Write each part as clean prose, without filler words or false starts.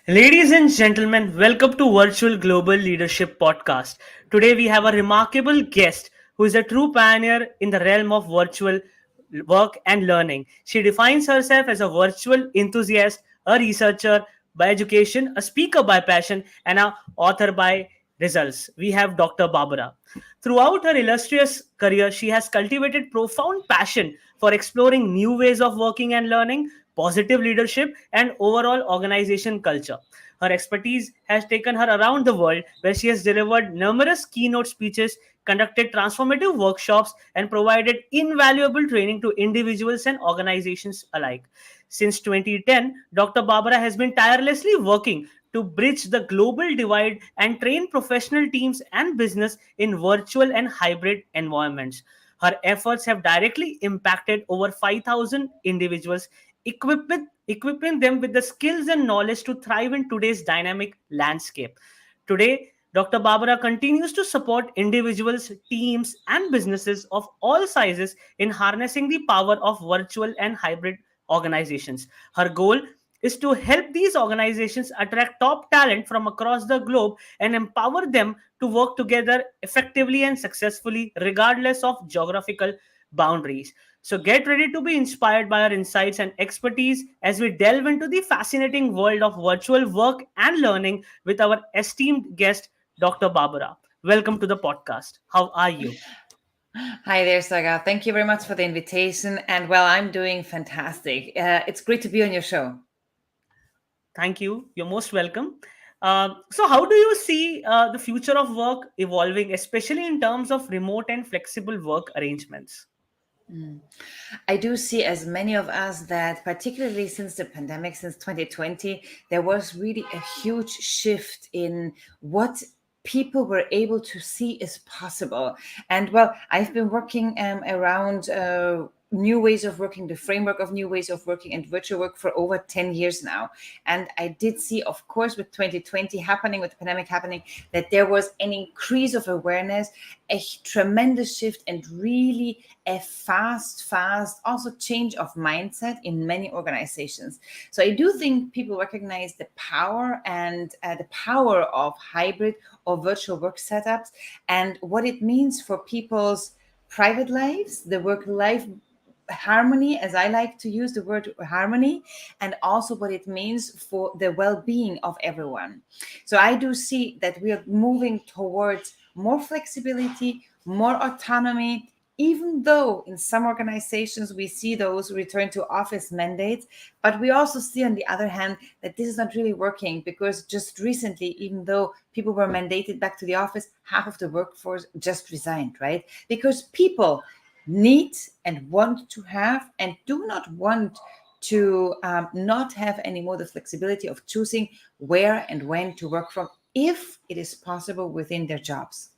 Ladies and gentlemen, welcome to Virtual Global Leadership Podcast. Today we have a remarkable guest who is a true pioneer in the realm of virtual work and learning. She defines herself as a virtual enthusiast, a researcher by education, a speaker by passion, and an author by results. We have Dr. Barbara. Throughout her illustrious career, she has cultivated profound passion for exploring new ways of working and learning, positive leadership, and overall organization culture. Her expertise has taken her around the world, where she has delivered numerous keynote speeches, conducted transformative workshops, and provided invaluable training to individuals and organizations alike. Since 2010, Dr. Barbara has been tirelessly working to bridge the global divide and train professional teams and business in virtual and hybrid environments. Her efforts have directly impacted over 5,000 individuals, equipping them with the skills and knowledge to thrive in today's dynamic landscape. Today, Dr. Barbara continues to support individuals, teams, and businesses of all sizes in harnessing the power of virtual and hybrid organizations. Her goal is to help these organizations attract top talent from across the globe and empower them to work together effectively and successfully, regardless of geographical boundaries. So, get ready to be inspired by our insights and expertise as we delve into the fascinating world of virtual work and learning with our esteemed guest, Dr. Barbara. Welcome to the podcast. How are you? Hi there, Sagar. Thank you very much for the invitation. And well, I'm doing fantastic. It's great to be on your show. Thank you. You're most welcome. So, how do you see the future of work evolving, especially in terms of remote and flexible work arrangements? I do see, as many of us, that particularly since the pandemic, since 2020, there was really a huge shift in what people were able to see is possible. And well, I've been working around new ways of working, the framework of new ways of working and virtual work for over 10 years now. And I did see, of course, with 2020 happening, with the pandemic happening, that there was an increase of awareness, a tremendous shift, and really a fast also change of mindset in many organizations. So I do think people recognize the power and the power of hybrid or virtual work setups and what it means for people's private lives, the work life harmony, as I like to use the word harmony, and also what it means for the well-being of everyone. So I do see that we are moving towards more flexibility, more autonomy, even though in some organizations we see those return to office mandates. But we also see, on the other hand, that this is not really working, because just recently, even though people were mandated back to the office, half of the workforce just resigned, right? Because people need and want to have and do not want to not have any more the flexibility of choosing where and when to work from, if it is possible within their jobs.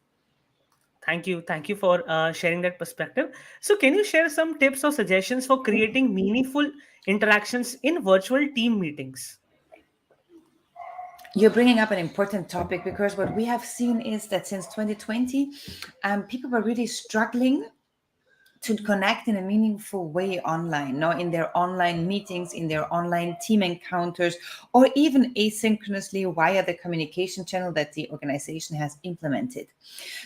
Thank you. Thank you for sharing that perspective. So, can you share some tips or suggestions for creating meaningful interactions in virtual team meetings? You're bringing up an important topic, because what we have seen is that since 2020, people were really struggling to connect in a meaningful way online, no, in their online meetings, in their online team encounters, or even asynchronously via the communication channel that the organization has implemented.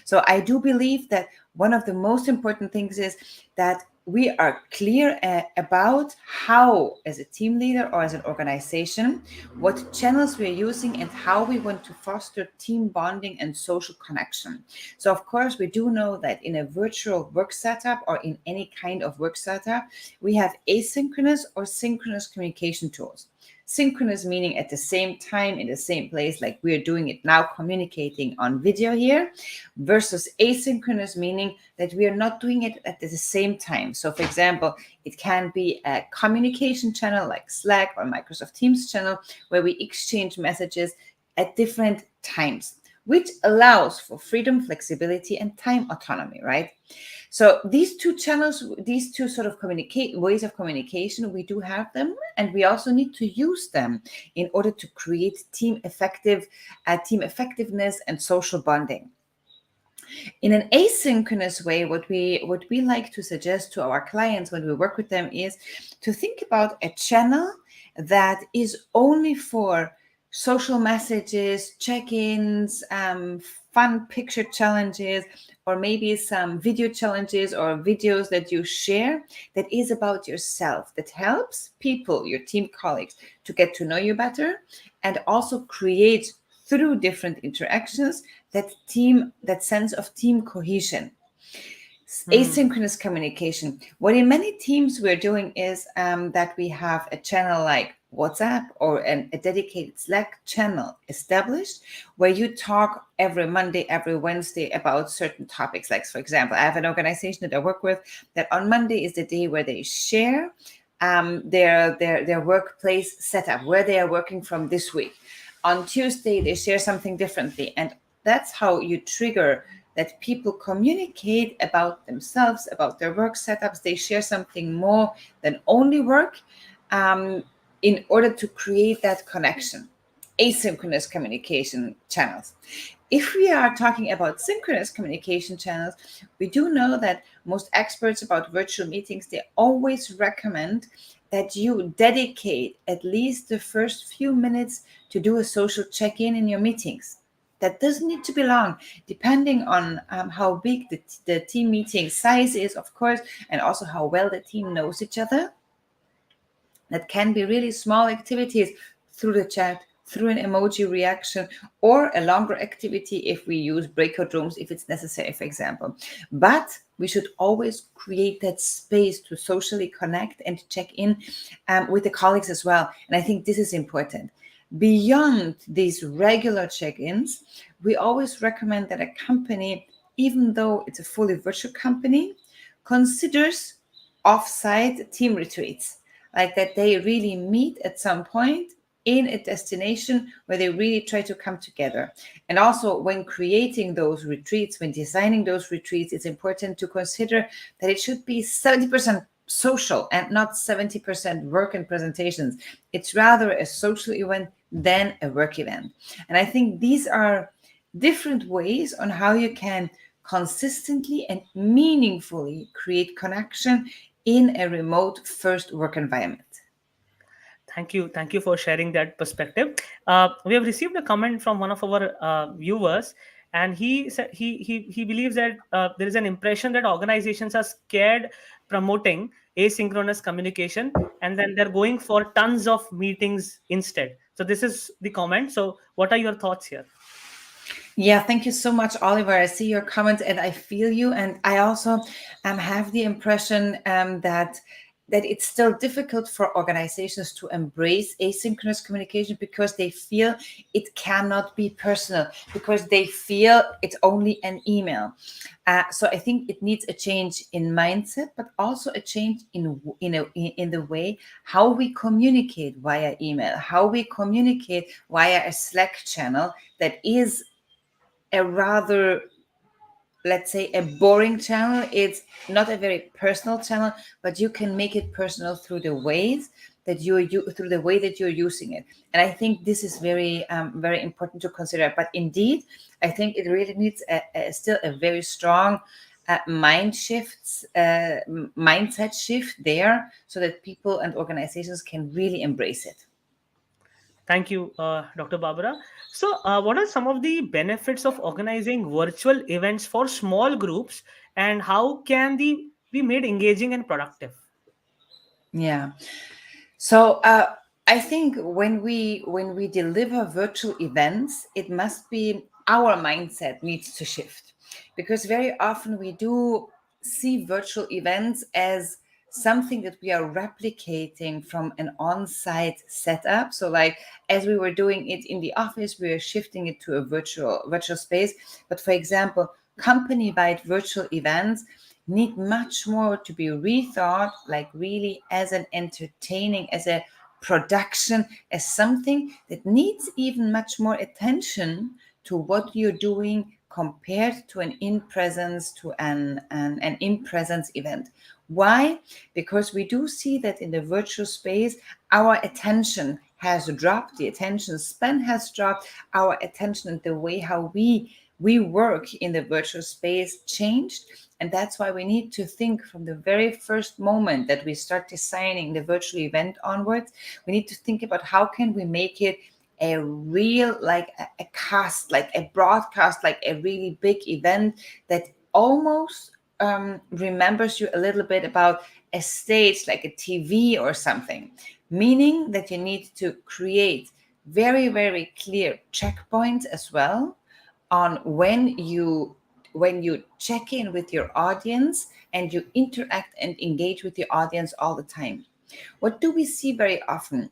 So I do believe that one of the most important things is that we are clear about how, as a team leader or as an organization, what channels we're using and how we want to foster team bonding and social connection. So, of course, we do know that in a virtual work setup or in any kind of work setup, we have asynchronous or synchronous communication tools. Synchronous meaning at the same time, in the same place, like we're doing it now, communicating on video here, versus asynchronous meaning that we are not doing it at the same time. So, for example, it can be a communication channel like Slack or Microsoft Teams channel where we exchange messages at different times, which allows for freedom, flexibility, and time autonomy, right? So these two channels, these two sort of ways of communication, we do have them, and we also need to use them in order to create team effectiveness and social bonding. In an asynchronous way, what we like to suggest to our clients when we work with them is to think about a channel that is only for social messages, check-ins, fun picture challenges, or maybe some video challenges or videos that you share that is about yourself, that helps people, your team colleagues, to get to know you better, and also create through different interactions that sense of team cohesion. Hmm. Asynchronous communication. What in many teams we're doing is that we have a channel like WhatsApp or a dedicated Slack channel established where you talk every Monday, every Wednesday about certain topics. Like, for example, I have an organization that I work with that on Monday is the day where they share their workplace setup, where they are working from this week. On Tuesday, they share something differently. And that's how you trigger that people communicate about themselves, about their work setups. They share something more than only work in order to create that connection. Asynchronous communication channels. If we are talking about synchronous communication channels, we do know that most experts about virtual meetings, they always recommend that you dedicate at least the first few minutes to do a social check-in in your meetings. That doesn't need to be long, depending on how big the team meeting size is, of course, and also how well the team knows each other. That can be really small activities through the chat, through an emoji reaction, or a longer activity if we use breakout rooms if it's necessary, for example. But we should always create that space to socially connect and check in with the colleagues as well. And I think this is important. Beyond these regular check ins, we always recommend that a company, even though it's a fully virtual company, considers off-site team retreats, like that they really meet at some point in a destination where they really try to come together. And also, when creating those retreats, when designing those retreats, it's important to consider that it should be 70% social and not 70% work and presentations. It's rather a social event than a work event. And I think these are different ways on how you can consistently and meaningfully create connection in a remote first work environment. Thank you for sharing that perspective. We have received a comment from one of our viewers, and he said he believes that there is an impression that organizations are scared promoting asynchronous communication, and then they're going for tons of meetings instead. So this is the comment. So what are your thoughts here? Yeah, thank you so much, Oliver. I see your comment and I feel you. And I also have the impression that it's still difficult for organizations to embrace asynchronous communication because they feel it cannot be personal, because they feel it's only an email. So I think it needs a change in mindset, but also a change in the way how we communicate via email, how we communicate via a Slack channel that is a rather, let's say, a boring channel. It's not a very personal channel, but you can make it personal through the ways that through the way that you're using it. And I think this is very important to consider. But indeed, I think it really needs still a very strong mindset shift there, so that people and organizations can really embrace it. Thank you, Dr. Barbara. So, what are some of the benefits of organizing virtual events for small groups, and how can they be made engaging and productive? Yeah. So I think when we deliver virtual events, it must be our mindset needs to shift, because very often we do see virtual events as something that we are replicating from an on-site setup. So like as we were doing it in the office, we are shifting it to a virtual space. But for example, company-wide virtual events need much more to be rethought, like really as an entertaining, as a production, as something that needs even much more attention to what you're doing compared to an in-presence to an in-presence event. Why? Because we do see that in the virtual space our attention has dropped, the attention span has dropped, our attention, the way how we work in the virtual space changed. And that's why we need to think from the very first moment that we start designing the virtual event onwards. We need to think about how can we make it a real, like a cast, like a broadcast, like a really big event that almost remembers you a little bit about a stage, like a TV or something. Meaning that you need to create very, very clear checkpoints as well on when you check in with your audience and you interact and engage with the audience all the time. What do we see very often?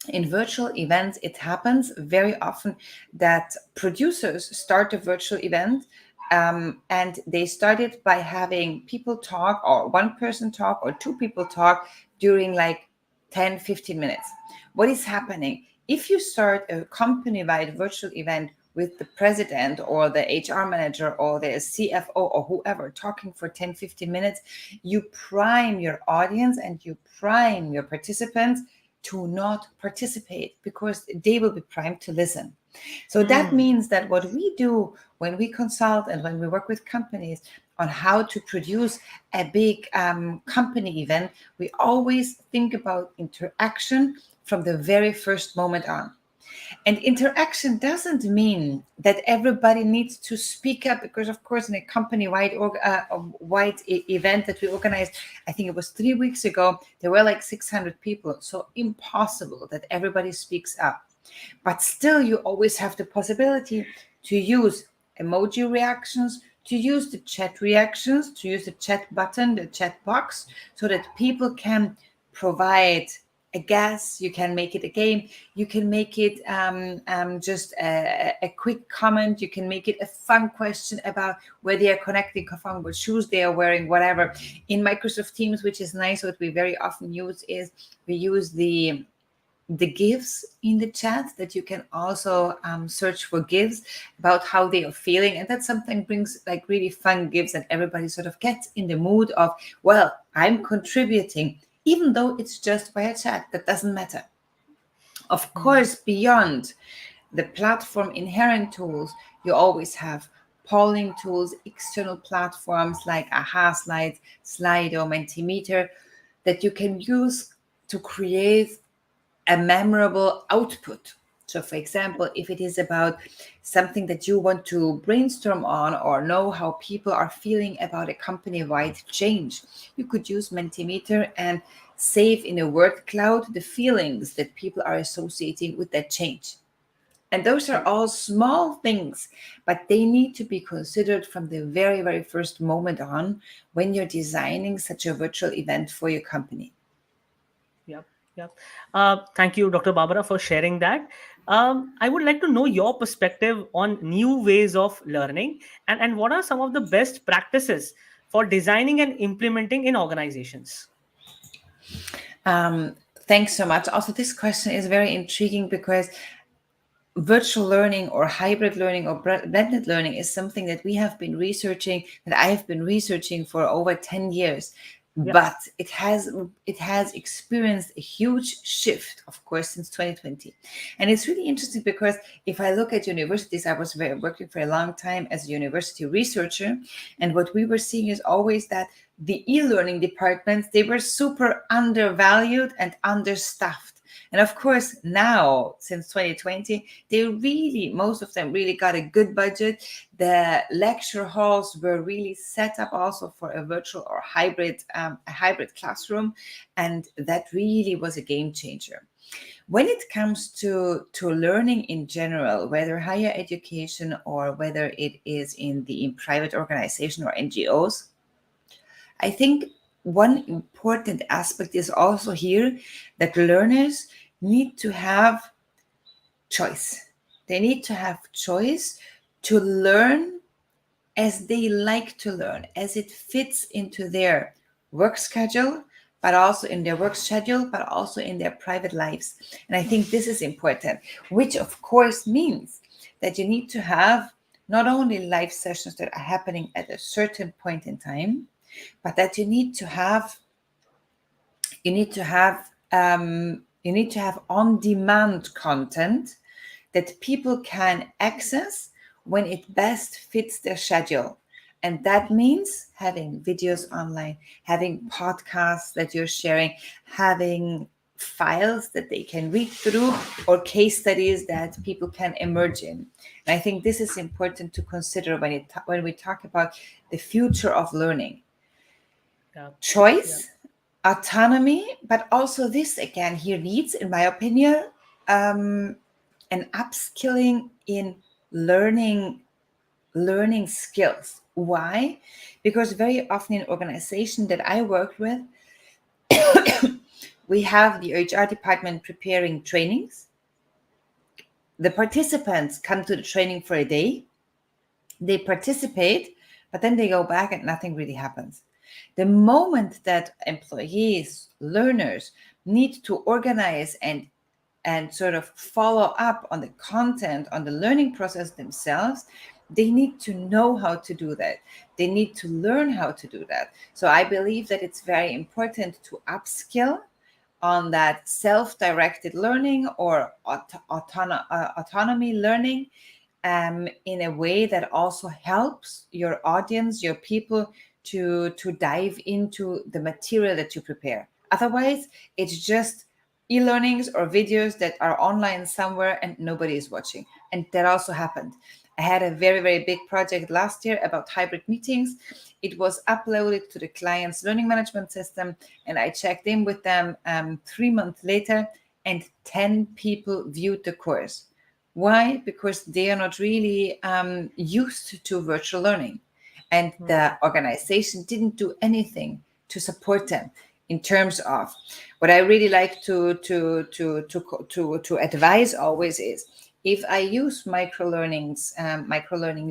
In virtual events, it happens very often that producers start a virtual event, and they start it by having people talk, or one person talk, or two people talk during like 10, 15 minutes. What is happening? If you start a company wide virtual event with the president or the HR manager or the CFO or whoever talking for 10, 15 minutes, you prime your audience and you prime your participants to not participate because they will be primed to listen. So that Hmm. means that what we do when we consult and when we work with companies on how to produce a big company event, we always think about interaction from the very first moment on. And interaction doesn't mean that everybody needs to speak up, because, of course, in a company-wide event that we organized, I think it was 3 weeks ago, there were like 600 people. So impossible that everybody speaks up. But still, you always have the possibility to use emoji reactions, to use the chat reactions, to use the chat button, the chat box, so that people can provide a guess. You can make it a game. You can make it just a quick comment. You can make it a fun question about where they are connecting, what shoes they are wearing, whatever. In Microsoft Teams, which is nice, what we very often use is we use the gifs in the chat, that you can also search for gifs about how they are feeling, and that something brings like really fun gifs, and everybody sort of gets in the mood of, well, I'm contributing, even though it's just via chat. That doesn't matter. Of Hmm. course, beyond the platform inherent tools, you always have polling tools, external platforms like Aha Slides, Slido, Mentimeter, that you can use to create a memorable output. So, for example, if it is about something that you want to brainstorm on or know how people are feeling about a company wide change, you could use Mentimeter and save in a word cloud the feelings that people are associating with that change. And those are all small things, but they need to be considered from the very, very first moment on when you're designing such a virtual event for your company. Yep, yep. Thank you, Dr. Barbara, for sharing that. I would like to know your perspective on new ways of learning, and what are some of the best practices for designing and implementing in organizations? Um, Thanks so much. Also, this question is very intriguing because virtual learning or hybrid learning or blended learning is something that we have been researching, that I have been researching for over 10 years. Yep. But it has experienced a huge shift, of course, since 2020. And it's really interesting because if I look at universities, I was working for a long time as a university researcher, and what we were seeing is always that the e-learning departments, they were super undervalued and understaffed. And of course, now, since 2020, most of them really got a good budget. The lecture halls were really set up also for a virtual or a hybrid classroom. And that really was a game changer. When it comes to learning in general, whether higher education or whether it is in private organization or NGOs, I think one important aspect is also here that learners need to have choice. They need to have choice to learn as they like to learn, as it fits into their work schedule, but also in their work schedule, but also in their private lives. And I think this is important, which of course means that you need to have not only live sessions that are happening at a certain point in time, but that you need to have on demand content that people can access when it best fits their schedule. And that means having videos online, having podcasts that you're sharing, having files that they can read through or case studies that people can emerge in. And I think this is important to consider when we talk about the future of learning. Yeah. Yeah. Choice, autonomy, but also this again here needs, in my opinion, um, an upskilling in learning skills. Why? Because very often in organization that I work with, we have the HR department preparing trainings. The participants come to the training for a day, they participate, but then they go back and nothing really happens. The moment that employees, learners need to organize and sort of follow up on the content, on the learning process themselves, they need to know how to do that. They need to learn how to do that. So I believe that it's very important to upskill on that self-directed learning or autonomy learning, in a way that also helps your audience, your people, to dive into the material that you prepare. Otherwise, it's just e-learnings or videos that are online somewhere and nobody is watching. And that also happened. I had a very, very big project last year about hybrid meetings. It was uploaded to the client's learning management system, and I checked in with them 3 months later, and 10 people viewed the course. Why? Because they are not really used to virtual learning, and the organization didn't do anything to support them in terms of what I really like to advise always is, if I use micro learning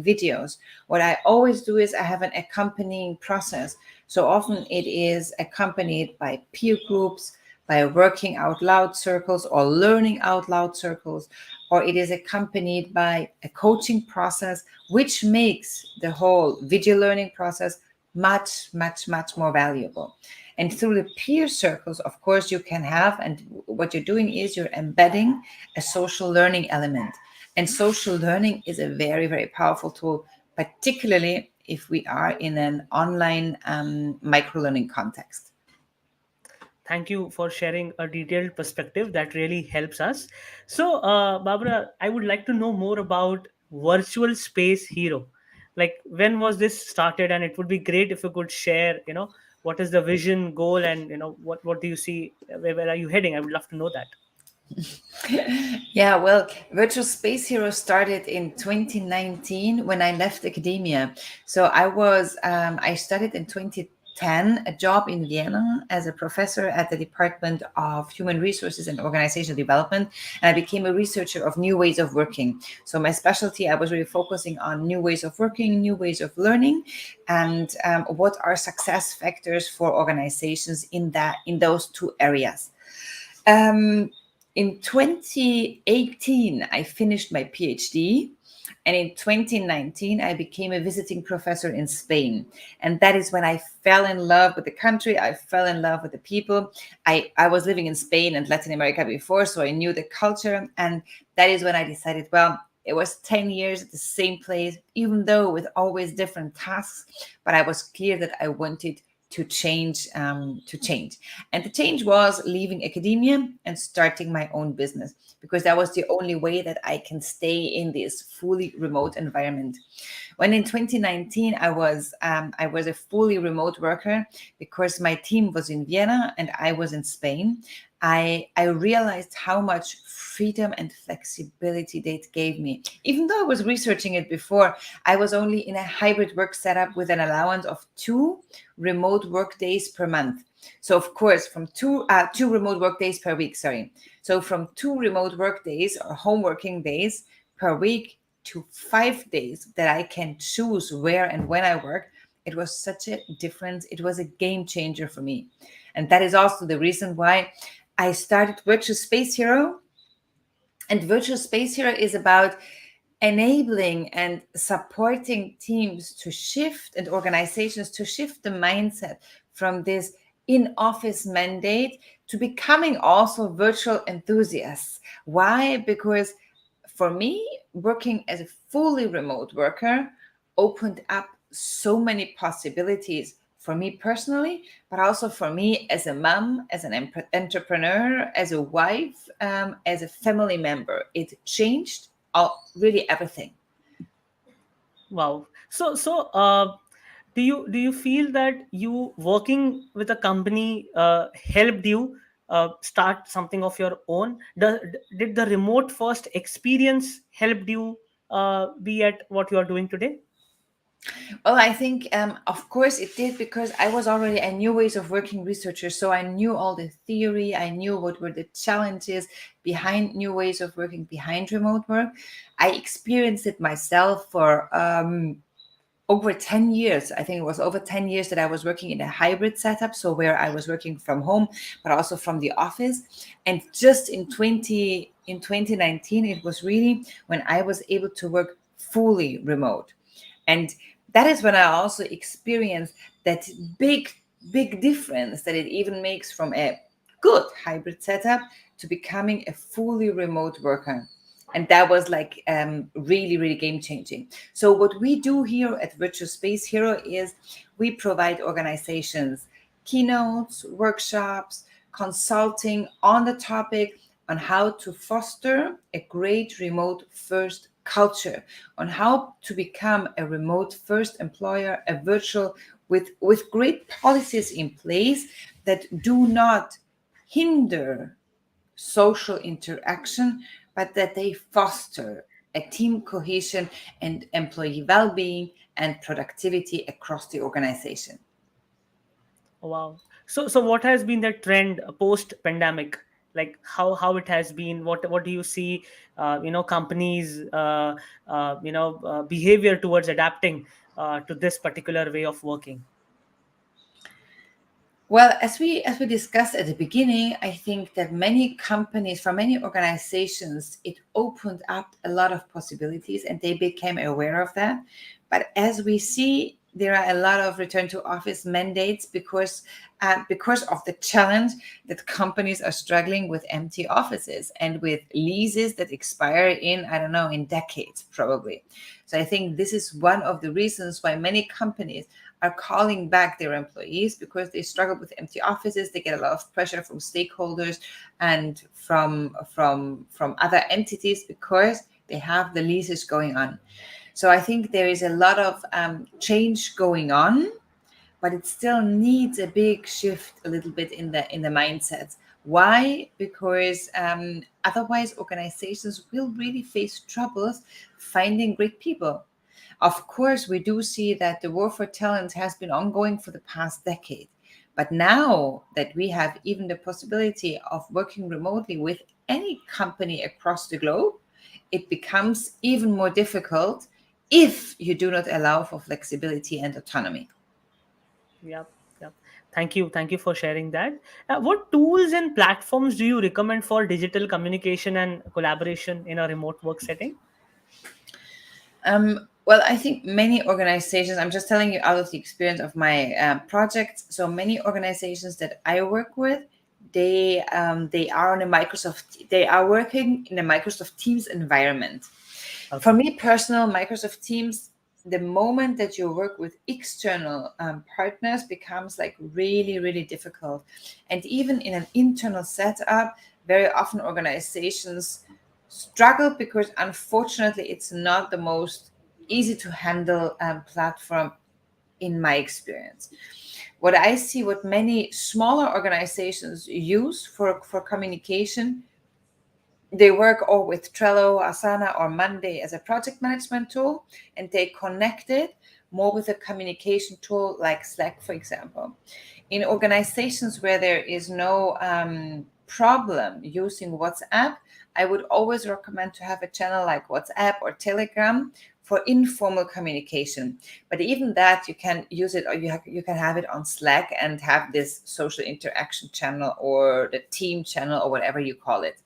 videos, what I always do is I have an accompanying process. So often it is accompanied by peer groups, by working out loud circles or learning out loud circles, or it is accompanied by a coaching process, which makes the whole video learning process much, much, much more valuable. And through the peer circles, of course, you can have, and what you're doing is you're embedding a social learning element. And social learning is a very, very powerful tool, particularly if we are in an online micro learning context. Thank you for sharing a detailed perspective that really helps us. So, Barbara, I would like to know more about Virtual Space Hero. Like, when was this started? And it would be great if you could share, what is the vision, goal, and what do you see? Where are you heading? I would love to know that. Yeah, well, Virtual Space Hero started in 2019 when I left academia. So I studied in 2010 a job in Vienna as a professor at the Department of Human Resources and Organizational Development. And I became a researcher of new ways of working. So my specialty, I was really focusing on new ways of working, new ways of learning, and what are success factors for organizations in those two areas. Um, in 2018, I finished my PhD. And in 2019, I became a visiting professor in Spain. And that is when I fell in love with the country. I fell in love with the people. I was living in Spain and Latin America before, so I knew the culture. And that is when I decided, well, it was 10 years at the same place, even though with always different tasks. But I was clear that I wanted to change, and the change was leaving academia and starting my own business, because that was the only way that I can stay in this fully remote environment. When in 2019 I was a fully remote worker because my team was in Vienna and I was in Spain. I realized how much freedom and flexibility they gave me. Even though I was researching it before, I was only in a hybrid work setup with an allowance of 2 remote work days per month. So of course, from two remote work days per week. Sorry. So from 2 remote work days or home working days per week to 5 days that I can choose where and when I work. It was such a difference. It was a game changer for me. And that is also the reason why I started Virtual Space Hero. And Virtual Space Hero is about enabling and supporting teams to shift and organizations to shift the mindset from this in office mandate to becoming also virtual enthusiasts. Why? Because for me, working as a fully remote worker opened up so many possibilities for me personally, but also for me as a mom, as an entrepreneur, as a wife, as a family member. It changed really everything. Wow. Do you feel that you working with a company helped you start something of your own? Did the remote first experience helped you be at what you are doing today? Well, I think, of course, it did because I was already a new ways of working researcher. So I knew all the theory. I knew what were the challenges behind new ways of working, behind remote work. I experienced it myself for over 10 years. I think it was over 10 years that I was working in a hybrid setup. So where I was working from home, but also from the office. And just in 2019, it was really when I was able to work fully remote. And that is when I also experienced that big, big difference that it even makes from a good hybrid setup to becoming a fully remote worker. And that was like really, really game changing. So, what we do here at Virtual Space Hero is we provide organizations keynotes, workshops, consulting on the topic on how to foster a great remote first culture, on how to become a remote first employer, a virtual with great policies in place that do not hinder social interaction, but that they foster a team cohesion and employee well-being and productivity across the organization. Wow. So what has been the trend post pandemic? Like how it has been? What do you see? Companies behavior towards adapting to this particular way of working. Well, as we discussed at the beginning, I think that many companies, for many organizations, it opened up a lot of possibilities and they became aware of that. But as we see, there are a lot of return to office mandates because of the challenge that companies are struggling with empty offices and with leases that expire in, I don't know, in decades probably. So I think this is one of the reasons why many companies are calling back their employees because they struggle with empty offices. They get a lot of pressure from stakeholders and from other entities because they have the leases going on. So I think there is a lot of change going on, but it still needs a big shift a little bit in the mindsets. Why? Because otherwise organizations will really face troubles finding great people. Of course, we do see that the war for talent has been ongoing for the past decade. But now that we have even the possibility of working remotely with any company across the globe, it becomes even more difficult if you do not allow for flexibility and autonomy. Yep, yep. Thank you for sharing that. What tools and platforms do you recommend for digital communication and collaboration in a remote work setting? Well, I think many organizations, I'm just telling you out of the experience of my projects. So many organizations that I work with, they are on a Microsoft, they are working in a Microsoft Teams environment. For Okay. me, personal Microsoft Teams, the moment that you work with external partners becomes like really, really difficult. And even in an internal setup, very often organizations struggle because unfortunately it's not the most easy to handle platform in my experience. What I see, what many smaller organizations use for communication, they work or with Trello, Asana, or Monday as a project management tool, and they connect it more with a communication tool like Slack, for example. In organizations where there is no problem using WhatsApp, I would always recommend to have a channel like WhatsApp or Telegram for informal communication. But even that, you can use it, or you can have it on Slack and have this social interaction channel or the team channel or whatever you call it.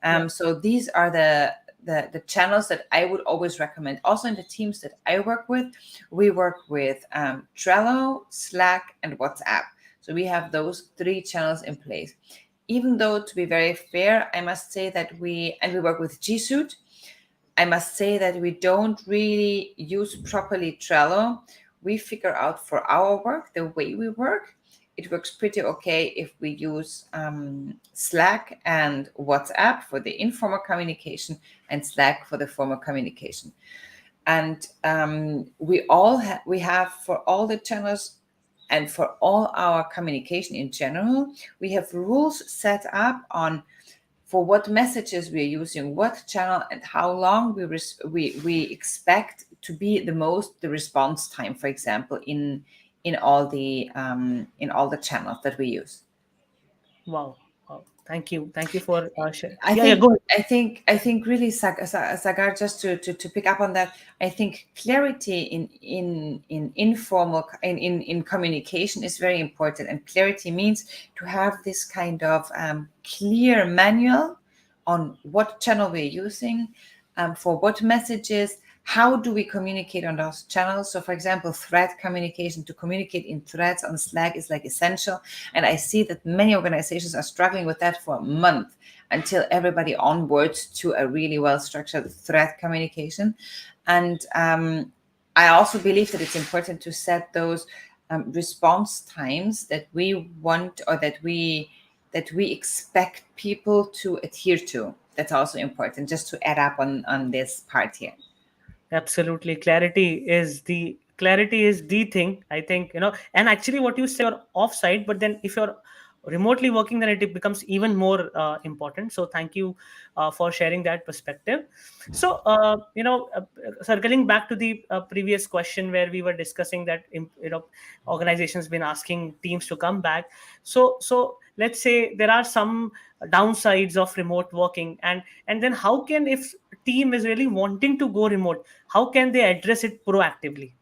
Yeah. So these are the channels that I would always recommend. Also in the teams that I work with, we work with Trello, Slack, and WhatsApp. So we have those three channels in place. Even though, to be very fair, I must say that we work with G Suite. I must say that we don't really use properly Trello. we figure out for our work, the way we work, it works pretty okay if we use Slack and WhatsApp for the informal communication and Slack for the formal communication. And we have for all the channels and for all our communication in general, we have rules set up on for what messages we're using, what channel, and how long we expect to be the response time, for example, in all the channels that we use. Wow. Wow. Thank you for sharing. I Yeah, yeah, think go ahead. really Sagar, just to pick up on that, I think clarity in informal in communication is very important, and clarity means to have this kind of clear manual on what channel we're using, for what messages, how do we communicate on those channels. So for example, thread communication, to communicate in threads on Slack is like essential, and I see that many organizations are struggling with that for a month until everybody onboards to a really well structured thread communication. And I also believe that it's important to set those response times that we want, or that we expect people to adhere to. That's also important, just to add up on this part here. Absolutely, clarity is the thing, I think. And actually what you say, you're offsite, but then if you're remotely working, then it becomes even more important. So thank you for sharing that perspective. So circling back to the previous question where we were discussing that organizations been asking teams to come back. So let's say there are some downsides of remote working, and then how can, if team is really wanting to go remote, how can they address it proactively?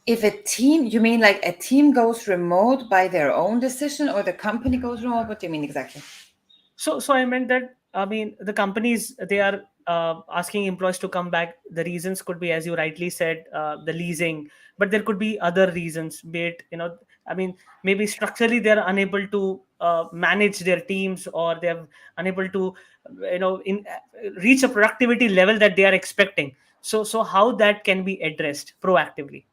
If a team, you mean like a team goes remote by their own decision, or the company goes remote? What do you mean exactly? So I meant that, I mean, the companies, they are asking employees to come back. The reasons could be, as you rightly said, the leasing, but there could be other reasons. Be it, I mean, maybe structurally they're unable to manage their teams, or they're unable to, in reach a productivity level that they are expecting. So how that can be addressed proactively?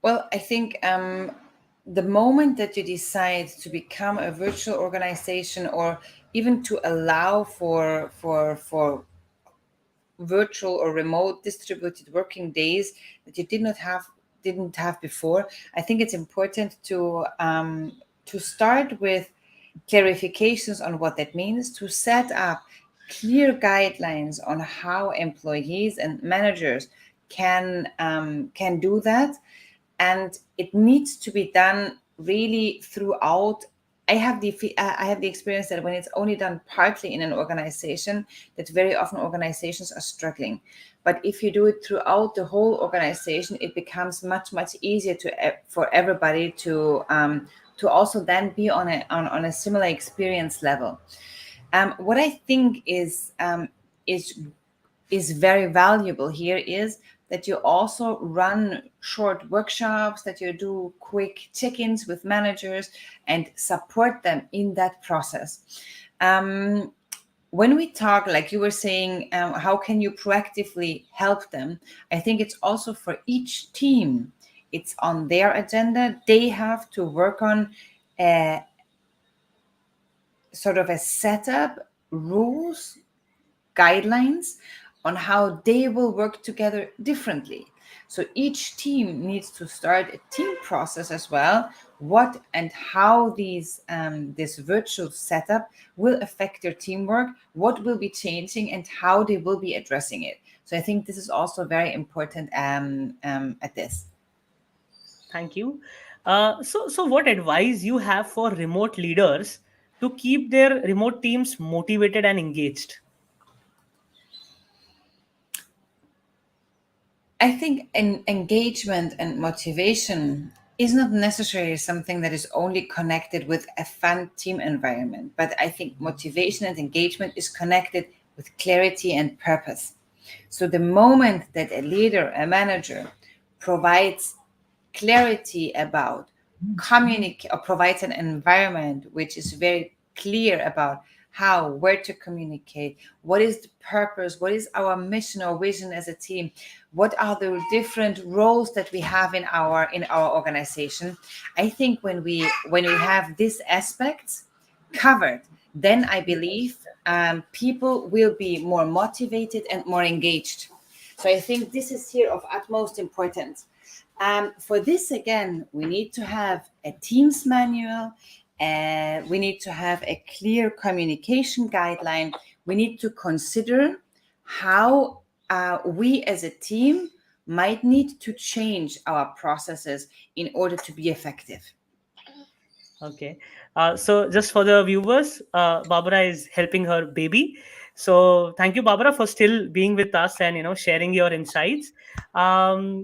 Well, I think the moment that you decide to become a virtual organization, or even to allow for virtual or remote distributed working days that you didn't have before, I think it's important to start with clarifications on what that means, to set up clear guidelines on how employees and managers can do that. And it needs to be done really throughout. I have the experience that when it's only done partly in an organization, that very often organizations are struggling. But if you do it throughout the whole organization, it becomes much easier for everybody to also then be on a similar experience level. What I think is is very valuable here is that you also run short workshops, that you do quick check-ins with managers and support them in that process. When we talk, like you were saying, how can you proactively help them? I think it's also for each team. It's on their agenda. They have to work on a sort of a setup, rules, guidelines on how they will work together differently. So each team needs to start a team process as well. What and how this virtual setup will affect their teamwork, what will be changing, and how they will be addressing it. So I think this is also very important at this. Thank you. So what advice you have for remote leaders to keep their remote teams motivated and engaged? I think engagement and motivation is not necessarily something that is only connected with a fun team environment, but I think motivation and engagement is connected with clarity and purpose. So the moment that a leader, a manager provides clarity about communicate, or provides an environment which is very clear about how, where to communicate, what is the purpose, what is our mission or vision as a team, what are the different roles that we have in our organization. I think when we have these aspects covered, then I believe people will be more motivated and more engaged. So I think this is here of utmost importance. For this, again, we need to have a Teams manual. We need to have a clear communication guideline. We need to consider how we as a team might need to change our processes in order to be effective. Okay. So just for the viewers, Barbara is helping her baby. So thank you, Barbara, for still being with us and sharing your insights. Um,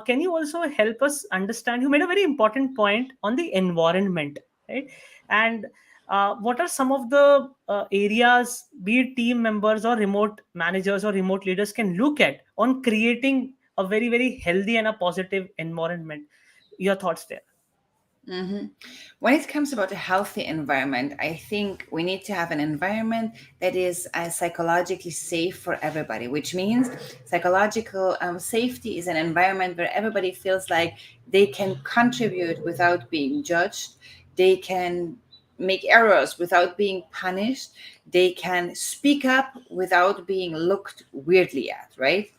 can you also help us understand? You made a very important point on the environment, right? And what are some of the areas, be it team members or remote managers or remote leaders, can look at on creating a very very healthy and a positive environment? Your thoughts there. Mhm. When it comes about a healthy environment, I think we need to have an environment that is psychologically safe for everybody, which means psychological safety is an environment where everybody feels like they can contribute without being judged, they can make errors without being punished, they can speak up without being looked weirdly at, right?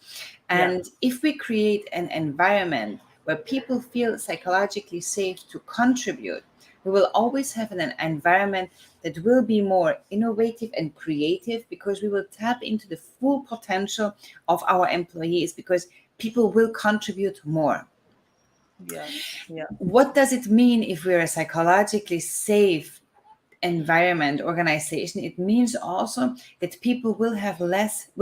Yeah. And if we create an environment where people feel psychologically safe to contribute, we will always have an environment that will be more innovative and creative, because we will tap into the full potential of our employees, because people will contribute more. Yeah. Yeah. What does it mean if we're a psychologically safe environment organization? It means also that people will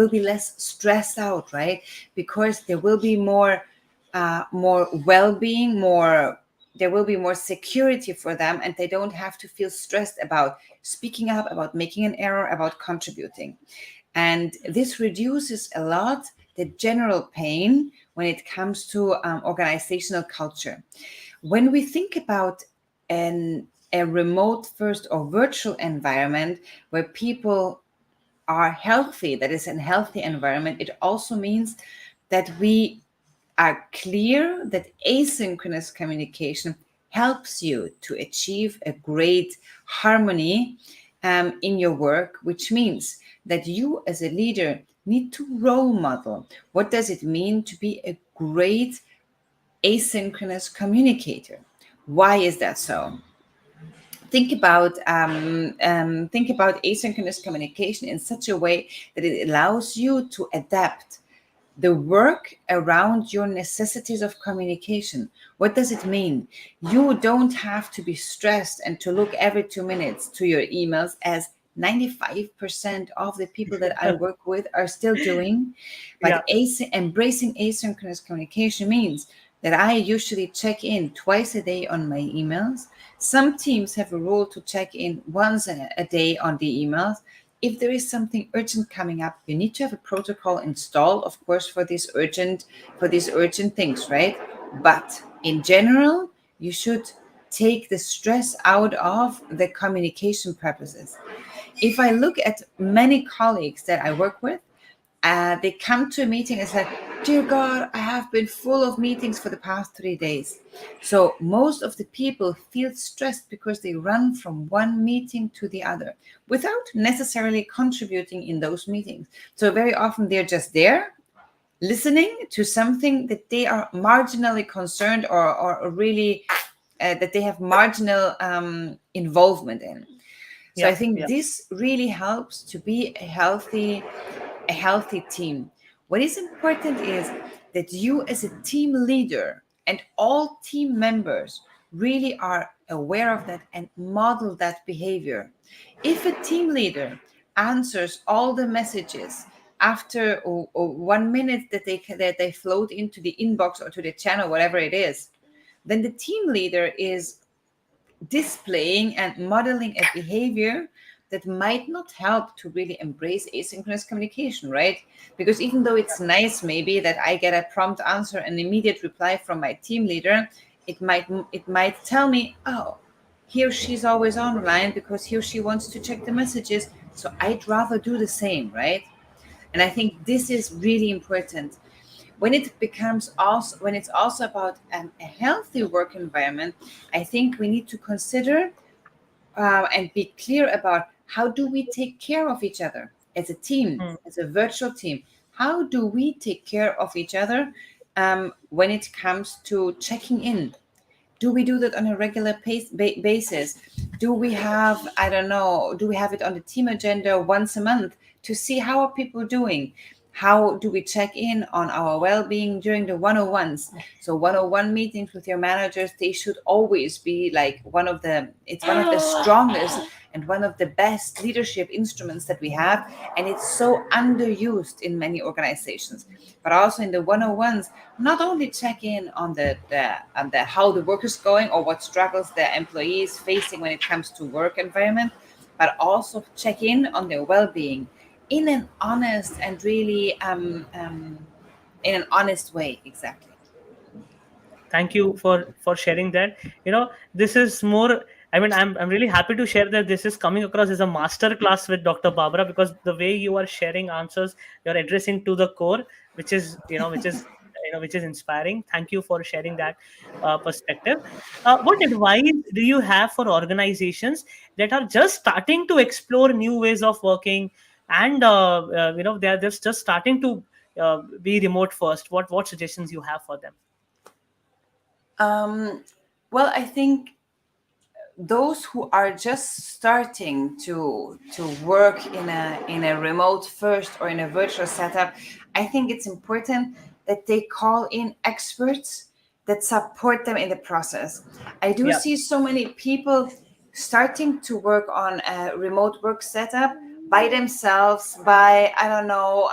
be less stressed out, right? Because there will be more well-being, more there will be more security for them, and they don't have to feel stressed about speaking up, about making an error, about contributing. And this reduces a lot the general pain when it comes to organizational culture. When we think about a remote first or virtual environment where people are healthy, that is a healthy environment, it also means that we are clear that asynchronous communication helps you to achieve a great harmony in your work, which means that you as a leader need to role model. What does it mean to be a great asynchronous communicator? Why is that so? Think about asynchronous communication in such a way that it allows you to adapt the work around your necessities of communication. What does it mean? You don't have to be stressed and to look every 2 minutes to your emails, as 95% of the people that I work with are still doing. Yeah. But embracing asynchronous communication means that I usually check in twice a day on my emails. Some teams have a rule to check in once a day on the emails. If there is something urgent coming up, you need to have a protocol installed, of course, for these urgent things, right? But in general, you should take the stress out of the communication purposes. If I look at many colleagues that I work with, they come to a meeting and say, "Dear God, I have been full of meetings for the past 3 days." So most of the people feel stressed because they run from one meeting to the other without necessarily contributing in those meetings. So very often they're just there listening to something that they are marginally concerned, or really that they have marginal involvement in. So I Yeah. think Yeah. this really helps to be a healthy team. What is important is that you, as a team leader, and all team members really are aware of that and model that behavior. If a team leader answers all the messages after or 1 minute that they float into the inbox or to the channel, whatever it is, then the team leader is displaying and modeling a behavior that might not help to really embrace asynchronous communication, right? Because even though it's nice maybe that I get a prompt answer and immediate reply from my team leader, it might tell me, oh, he or she's always online because he or she wants to check the messages. So I'd rather do the same, right? And I think this is really important. When it becomes also, when it's also about a healthy work environment, I think we need to consider and be clear about how do we take care of each other as a team, Hmm. as a virtual team. How do we take care of each other when it comes to checking in? Do we do that on a regular basis? Do we have, I don't know, do we have it on the team agenda once a month to see how are people doing? How do we check in on our well-being during the 101s? So 101 meetings with your managers, they should always be like it's one of the strongest and one of the best leadership instruments that we have. And it's so underused in many organizations. But also in the 101s, not only check in on the how the work is going or what struggles the employees facing when it comes to work environment, but also check in on their well-being in an honest and really in an honest way. Exactly. Thank you for sharing that. This is more, I mean, I'm really happy to share that this is coming across as a master class with Dr. Barbara, because the way you are sharing answers, you're addressing to the core, which is inspiring. Thank you for sharing that perspective. What advice do you have for organizations that are just starting to explore new ways of working, and they're just starting to be remote first? What suggestions you have for them? um, well, I think those who are just starting to work in a remote first or in a virtual setup, I think it's important that they call in experts that support them in the process. I do Yeah. see so many people starting to work on a remote work setup by themselves, by, I don't know,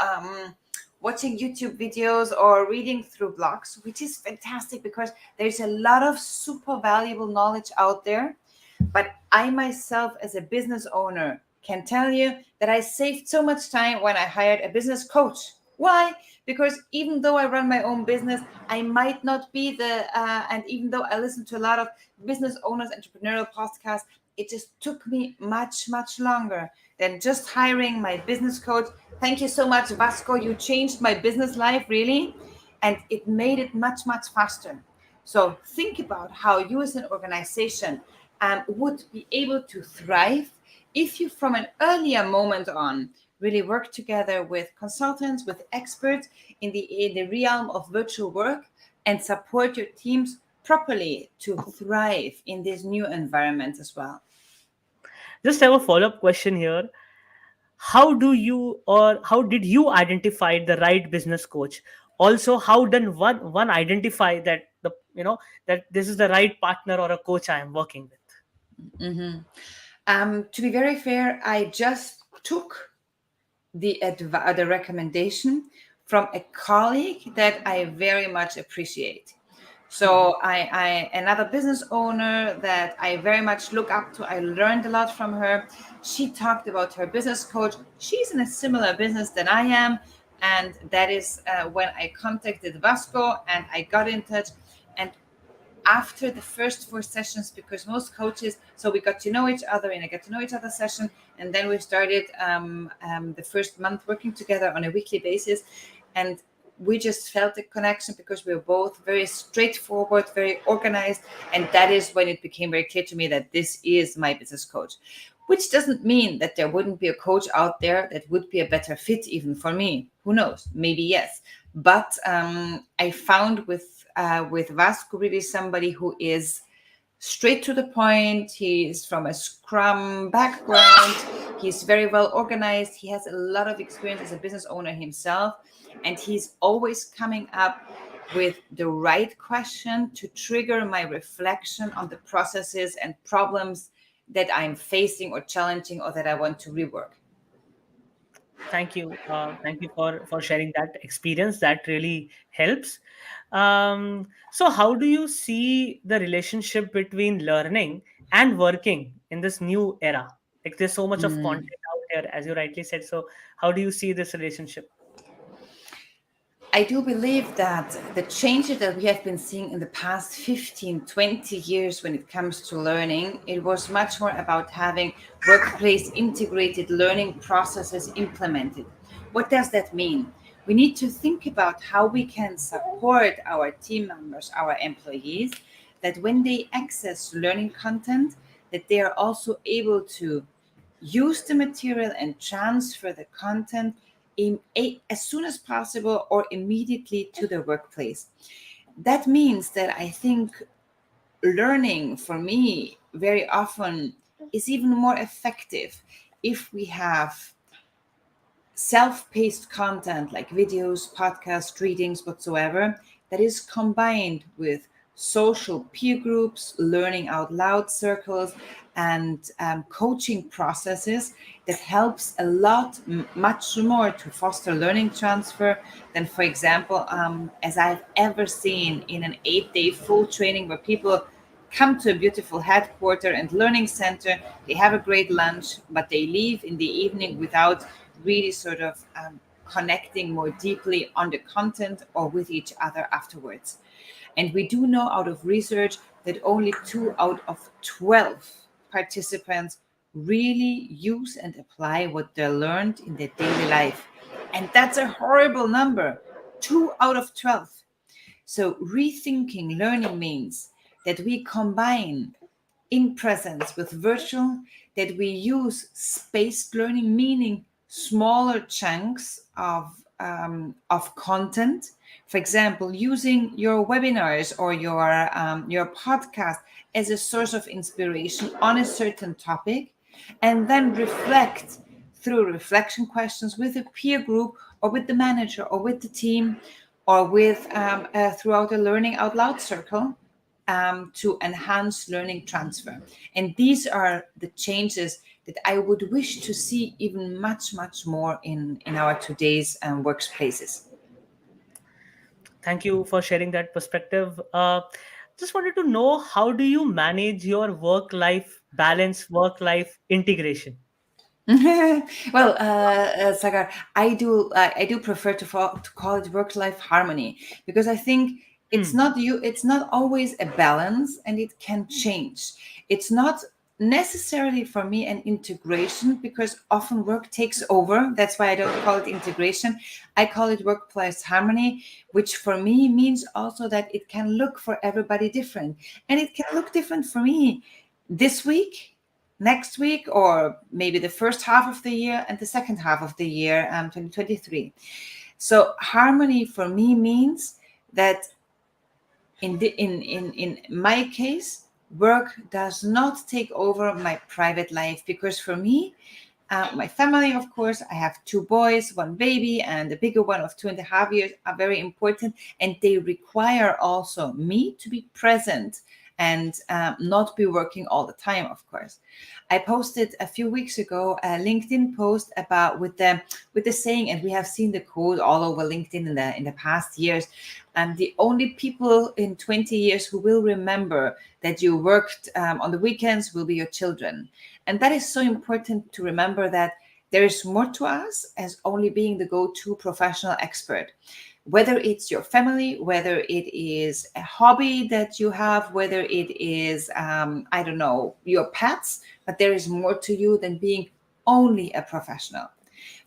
watching YouTube videos or reading through blogs, which is fantastic because there's a lot of super valuable knowledge out there. But I myself, as a business owner, can tell you that I saved so much time when I hired a business coach. Why? Because even though I run my own business, I might not be and even though I listen to a lot of business owners, entrepreneurial podcasts, it just took me much, much longer than just hiring my business coach. Thank you so much, Vasco. You changed my business life, really. And it made it much, much faster. So think about how you as an organization would be able to thrive if you, from an earlier moment on, really work together with consultants, with experts in the realm of virtual work, and support your teams properly to thrive in this new environment as well. Just have a follow-up question here. How do you, or how did you identify the right business coach? Also, how did one identify that that this is the right partner or a coach I am working with? To be very fair, I just took the recommendation from a colleague that I very much appreciate. So another business owner that I very much look up to. I learned a lot from her. She talked about her business coach. She's in a similar business than I am, and that is when I contacted Vasco and I got in touch. And after the first four sessions, because most coaches, so we got to know each other in a get to know each other session, and then we started the first month working together on a weekly basis, and we just felt the connection because we were both very straightforward, very organized, and that is when it became very clear to me that this is my business coach. Which doesn't mean that there wouldn't be a coach out there that would be a better fit even for me. Who knows? Maybe yes. But I found with Vasco really somebody who is straight to the point. He's from a Scrum background. He's very well organized. He has a lot of experience as a business owner himself, and he's always coming up with the right question to trigger my reflection on the processes and problems that I'm facing or challenging or that I want to rework. Thank you for sharing that experience. That really helps. So how do you see the relationship between learning and working in this new era? Like, there's so much of content out here, as you rightly said. So how do you see this relationship? I do believe that the changes that we have been seeing in the past 15, 20 years when it comes to learning, it was much more about having workplace integrated learning processes implemented. What does that mean? We need to think about how we can support our team members, our employees, that when they access learning content, that they are also able to use the material and transfer the content as soon as possible or immediately to the workplace. That means that I think learning for me very often is even more effective if we have self-paced content like videos, podcasts, readings, whatsoever, that is combined with social peer groups, learning out loud circles, and coaching processes that helps a lot, much more to foster learning transfer than, for example, as I've ever seen in an 8-day full training where people come to a beautiful headquarter and learning center. They have a great lunch, but they leave in the evening without really sort of connecting more deeply on the content or with each other afterwards. And we do know out of research that only 2 out of 12 participants really use and apply what they learned in their daily life. And that's a horrible number. 2 out of 12. So rethinking learning means that we combine in presence with virtual, that we use spaced learning, meaning smaller chunks of content. For example, using your webinars or your podcast as a source of inspiration on a certain topic, and then reflect through reflection questions with a peer group or with the manager or with the team or with throughout a learning out loud circle to enhance learning transfer. And these are the changes that I would wish to see even much, much more in our today's workplaces. Thank you for sharing that perspective. Just wanted to know, how do you manage your work life balance, work life integration? Well, Sagar, I do prefer to call it work-life harmony because I think Hmm. it's not always a balance and it can change. It's not necessarily for me an integration because often work takes over. That's why I don't call it integration. I call it workplace harmony, which for me means also that it can look for everybody different. And it can look different for me this week, next week, or maybe the first half of the year and the second half of the year, 2023. So harmony for me means that in my case, work does not take over my private life, because for me, my family, of course, I have 2 boys, 1 baby, and a bigger one of 2.5 years, are very important, and they require also me to be present and not be working all the time, of course. I posted a few weeks ago a LinkedIn post about with the saying, and we have seen the quote all over LinkedIn in the past years. And the only people in 20 years who will remember that you worked on the weekends will be your children. And that is so important to remember, that there is more to us as only being the go-to professional expert. Whether it's your family, whether it is a hobby that you have, whether it is, I don't know, your pets, but there is more to you than being only a professional.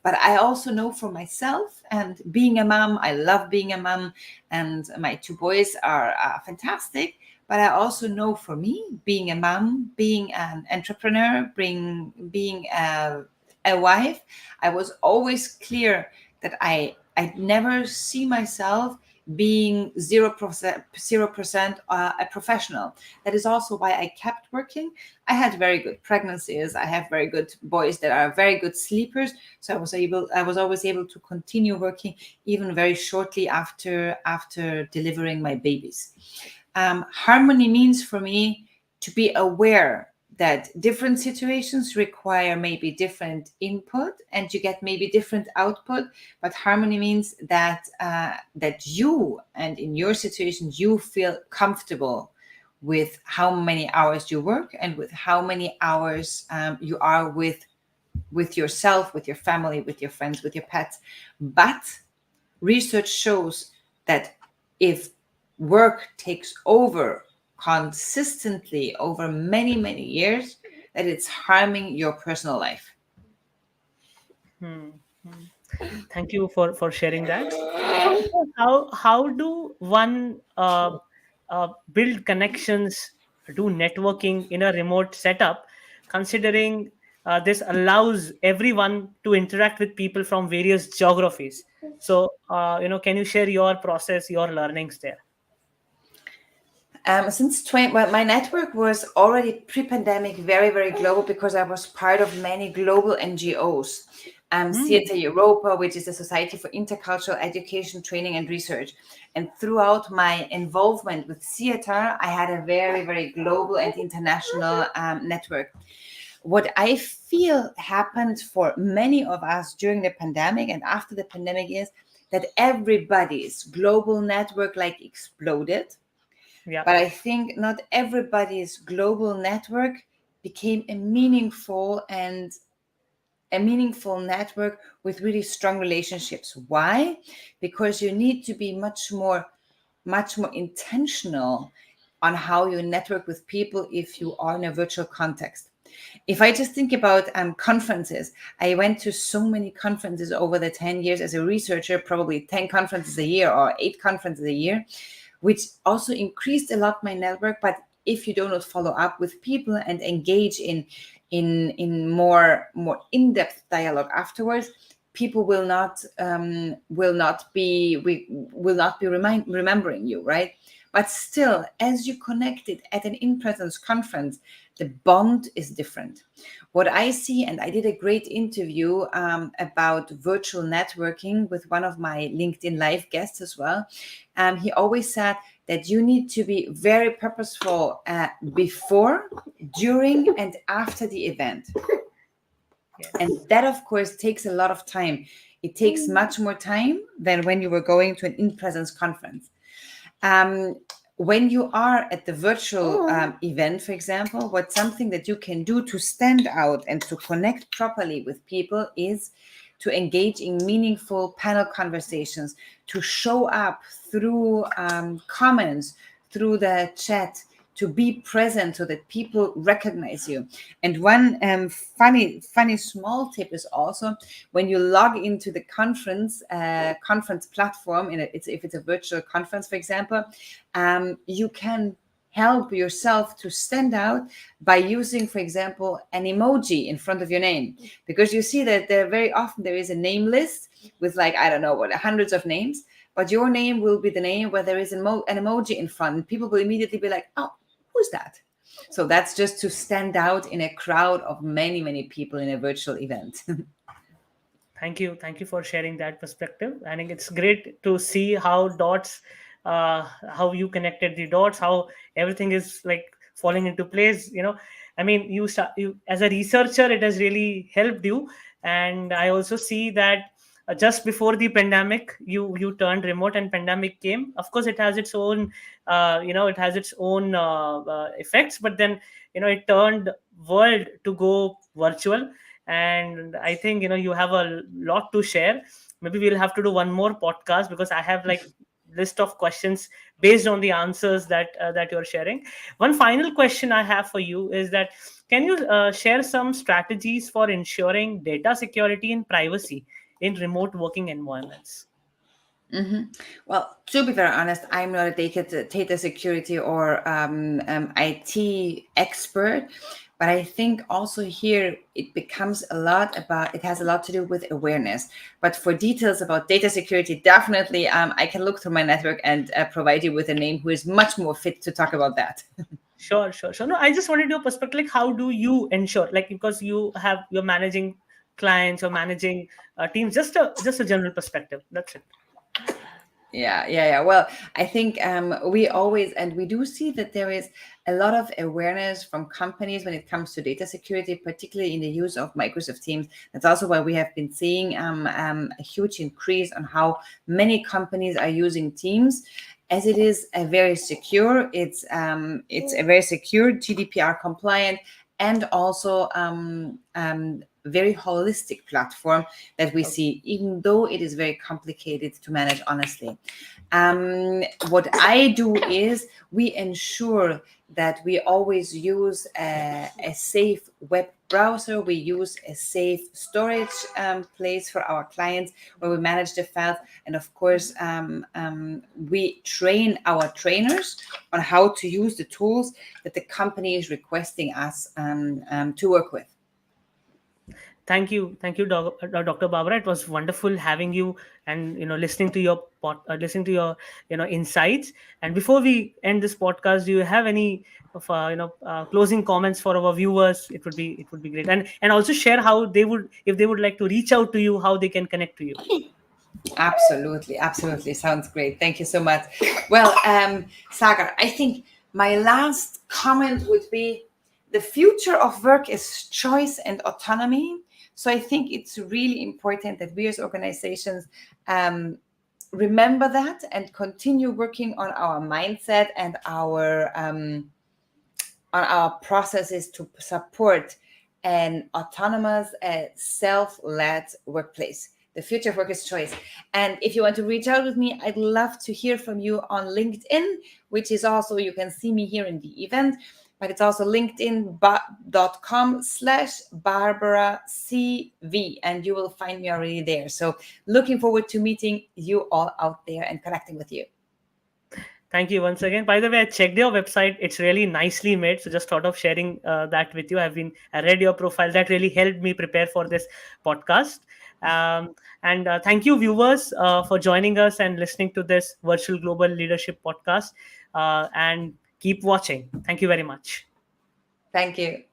But I also know for myself, and being a mom, I love being a mom, and my 2 boys are fantastic. But I also know for me, being a mom, being an entrepreneur, being a wife, I was always clear that I never see myself being 0% a professional. That is also why I kept working. I had very good pregnancies. I have very good boys that are very good sleepers. So I was always able to continue working even very shortly after delivering my babies. Harmony means for me to be aware that different situations require maybe different input and you get maybe different output. But harmony means that that you, and in your situation, you feel comfortable with how many hours you work and with how many hours you are with yourself, with your family, with your friends, with your pets. But research shows that if work takes over consistently over many, many years, that it's harming your personal life. Hmm. Hmm. Thank you for sharing that. How do one build connections, do networking in a remote setup, considering this allows everyone to interact with people from various geographies? So, can you share your process, your learnings there? Since 20, well, my network was already pre-pandemic very, very global because I was part of many global NGOs. Hmm. Theatre Europa, which is the Society for Intercultural Education, Training and Research. And throughout my involvement with theater, I had a very, very global and international network. What I feel happened for many of us during the pandemic and after the pandemic is that everybody's global network like exploded, Yeah. but I think not everybody's global network became a meaningful network with really strong relationships. Why? Because you need to be much more intentional on how you network with people if you are in a virtual context. If I just think about conferences, I went to so many conferences over the 10 years as a researcher, probably 10 conferences a year or 8 conferences a year, which also increased a lot my network. But if you do not follow up with people and engage in more in-depth dialogue afterwards, people will not be remembering you, right? But still, as you connected at an in-presence conference, the bond is different. What I see, and I did a great interview about virtual networking with one of my LinkedIn Live guests as well. He always said that you need to be very purposeful before, during, and after the event. And Yes. that, of course, takes a lot of time. It takes much more time than when you were going to an in-presence conference. Um, when you are at the virtual event, for example, what something that you can do to stand out and to connect properly with people is to engage in meaningful panel conversations, to show up through comments, through the chat, to be present so that people recognize you. And one funny small tip is also when you log into the conference platform, if it's a virtual conference, for example, you can help yourself to stand out by using, for example, an emoji in front of your name, because you see that very often there is a name list with, like, I don't know what, hundreds of names, but your name will be the name where there is an emoji in front, and people will immediately be like, oh, who's that? So that's just to stand out in a crowd of many, many people in a virtual event. Thank you for sharing that perspective. I think it's great to see how how you connected the dots, how everything is like falling into place. I mean, you as a researcher, it has really helped you. And I also see that just before the pandemic, you turned remote, and pandemic came. Of course, it has its own, it has its own effects. But then, it turned world to go virtual, and I think you have a lot to share. Maybe we'll have to do one more podcast, because I have like list of questions based on the answers that you're sharing. One final question I have for you is that, can you share some strategies for ensuring data security and privacy in remote working environments? hmm Well, to be very honest, I'm not a data security or IT expert, but I think also here it has a lot to do with awareness. But for details about data security, definitely I can look through my network and provide you with a name who is much more fit to talk about that. Sure, sure, sure. No, I just wanted your perspective. Like, how do you ensure, like, because you're managing clients or managing teams, just a general perspective. That's it. Yeah. Well, I think we do see that there is a lot of awareness from companies when it comes to data security, particularly in the use of Microsoft Teams. That's also why we have been seeing a huge increase on how many companies are using Teams, as it is a very secure. It's a very secure, GDPR compliant, and also very holistic platform that we see, even though it is very complicated to manage, honestly. What I do is we ensure that we always use a safe web browser. We use a safe storage place for our clients where we manage the files. And of course, we train our trainers on how to use the tools that the company is requesting us to work with. Thank you, Dr. Barbara. It was wonderful having you, and listening to your listening to your insights. And before we end this podcast, do you have any of closing comments for our viewers? It would be great, and also share how they would, if they would like to reach out to you, how they can connect to you. Absolutely, absolutely. Sounds great. Thank you so much. Well, Sagar, I think my last comment would be the future of work is choice and autonomy. So I think it's really important that we as organizations um, remember that and continue working on our mindset and on our processes to support an autonomous, self-led workplace. The future of work is choice. And if you want to reach out with me, I'd love to hear from you on LinkedIn, which is also, you can see me here in the event, but it's also linkedin.com/Barbara CV, and you will find me already there. So looking forward to meeting you all out there and connecting with you. Thank you once again. By the way, I checked your website. It's really nicely made. So just thought of sharing that with you. I read your profile. That really helped me prepare for this podcast. And thank you, viewers, for joining us and listening to this virtual global leadership podcast. And keep watching. Thank you very much. Thank you.